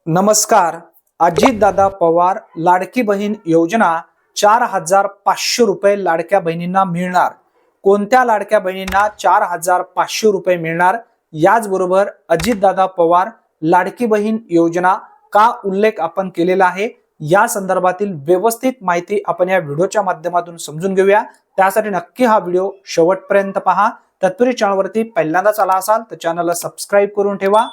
नमस्कार. अजितदादा पवार लाडकी बहीण योजना 4,500 रुपये लाडक्या बहिणींना मिळणार. कोणत्या लाडक्या बहिणींना 4,500 रुपये मिळणार? याचबरोबर अजितदादा पवार लाडकी बहीण योजना का उल्लेख आपण केलेला आहे या संदर्भातील व्यवस्थित माहिती आपण या व्हिडिओच्या माध्यमातून समजून घेऊया. त्यासाठी नक्की हा व्हिडिओ शेवटपर्यंत पहा. तत्पूर्वी चॅनलवरती पहिल्यांदाच आला असाल तर चॅनलला सबस्क्राइब करून ठेवा.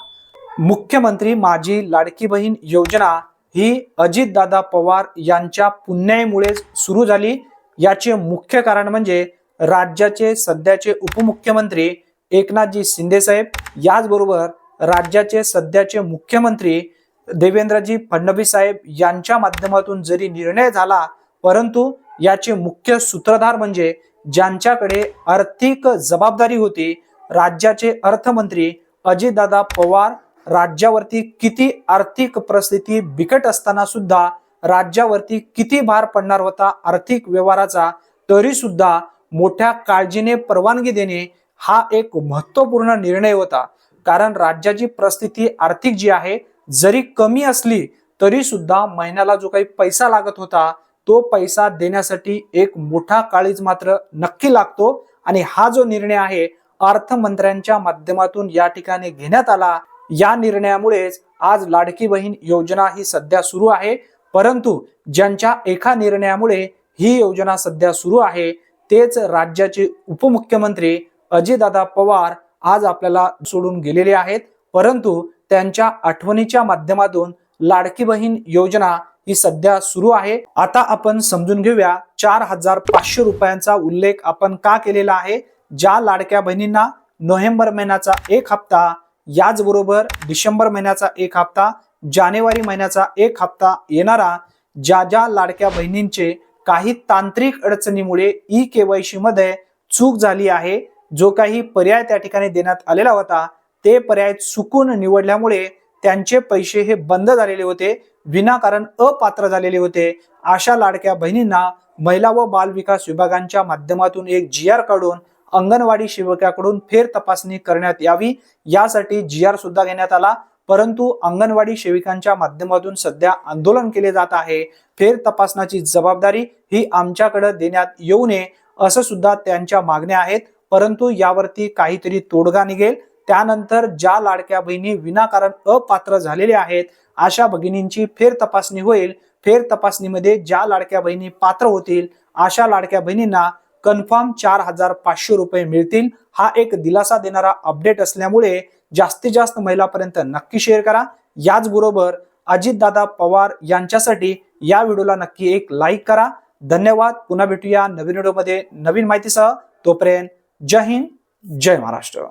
मुख्यमंत्री माझी लाडकी बहीण योजना ही अजितदादा पवार यांच्या पुण्याईमुळे सुरू झाली. याचे मुख्य कारण म्हणजे राज्याचे सध्याचे उपमुख्यमंत्री एकनाथजी शिंदे साहेब, याचबरोबर राज्याचे सध्याचे मुख्यमंत्री देवेंद्रजी फडणवीस साहेब यांच्या माध्यमातून जरी निर्णय झाला, परंतु याचे मुख्य सूत्रधार म्हणजे ज्यांच्याकडे आर्थिक जबाबदारी होती, राज्याचे अर्थमंत्री अजितदादा पवार, राज्यावरती किती आर्थिक परिस्थिती बिकट असताना सुद्धा राज्यावरती किती भार पडणार होता आर्थिक व्यवहाराचा, तरी सुद्धा मोठ्या काळजीने परवानगी देणे हा एक महत्त्वपूर्ण निर्णय होता. कारण राज्याची परिस्थिती आर्थिक जी आहे जरी कमी असली तरी सुद्धा महिन्याला जो काही पैसा लागत होता तो पैसा देण्यासाठी एक मोठा काळीज मात्र नक्की लागतो. आणि हा जो निर्णय आहे अर्थमंत्र्यांच्या माध्यमातून या ठिकाणी घेण्यात आला. या निर्णयामुळेच आज लाडकी बहीण योजना ही सध्या सुरू आहे. परंतु ज्यांच्या एका निर्णयामुळे ही योजना सध्या सुरू आहे तेच राज्याचे उपमुख्यमंत्री अजितदादा पवार आज आपल्याला सोडून गेलेले आहेत. परंतु त्यांच्या आठवणीच्या माध्यमातून लाडकी बहीण योजना ही सध्या सुरू आहे. आता आपण समजून घेऊया 4,500 रुपयांचा उल्लेख आपण का केलेला आहे. ज्या लाडक्या बहिणींना नोव्हेंबर महिन्याचा एक हप्ता, याचबरोबर डिसेंबर महिन्याचा एक हप्ता, जानेवारी महिन्याचा एक हप्ता येणारा, ज्या लाडक्या बहिणींचे काही तांत्रिक अडचणीमुळे ई-केवायसी मध्ये चूक झाली आहे, जो काही पर्याय त्या ठिकाणी देण्यात आलेला होता ते पर्याय चुकून निवडल्यामुळे त्यांचे पैसे हे बंद झालेले होते, विनाकारण अपात्र झालेले होते, अशा लाडक्या बहिणींना महिला व बाल विकास विभागांच्या माध्यमातून एक GR काढून अंगणवाडी सेवकाकडून फेर तपासणी करण्यात यावी यासाठी GR सुद्धा घेण्यात आला. परंतु अंगणवाडी सेविकांच्या माध्यमातून सध्या आंदोलन केले जात आहे. फेर तपासण्याची जबाबदारी ही आमच्याकडे देण्यात येऊ नये असं सुद्धा त्यांच्या मागण्या आहेत. परंतु यावरती काहीतरी तोडगा निघेल. त्यानंतर ज्या लाडक्या बहिणी विनाकारण अपात्र झालेल्या आहेत अशा भगिनींची फेर तपासणी होईल. फेर तपासणीमध्ये ज्या लाडक्या बहिणी पात्र होतील अशा लाडक्या बहिणींना कन्फर्म 4,500 रुपये मिळतील. हा एक दिलासा देणारा अपडेट असल्यामुळे जास्तीत जास्त महिलांपर्यंत नक्की शेअर करा. याचबरोबर अजितदादा पवार यांच्यासाठी या व्हिडिओला नक्की एक लाईक करा. धन्यवाद. पुन्हा भेटूया नवीन व्हिडिओमध्ये नवीन माहितीसह. तोपर्यंत जय हिंद, जय महाराष्ट्र.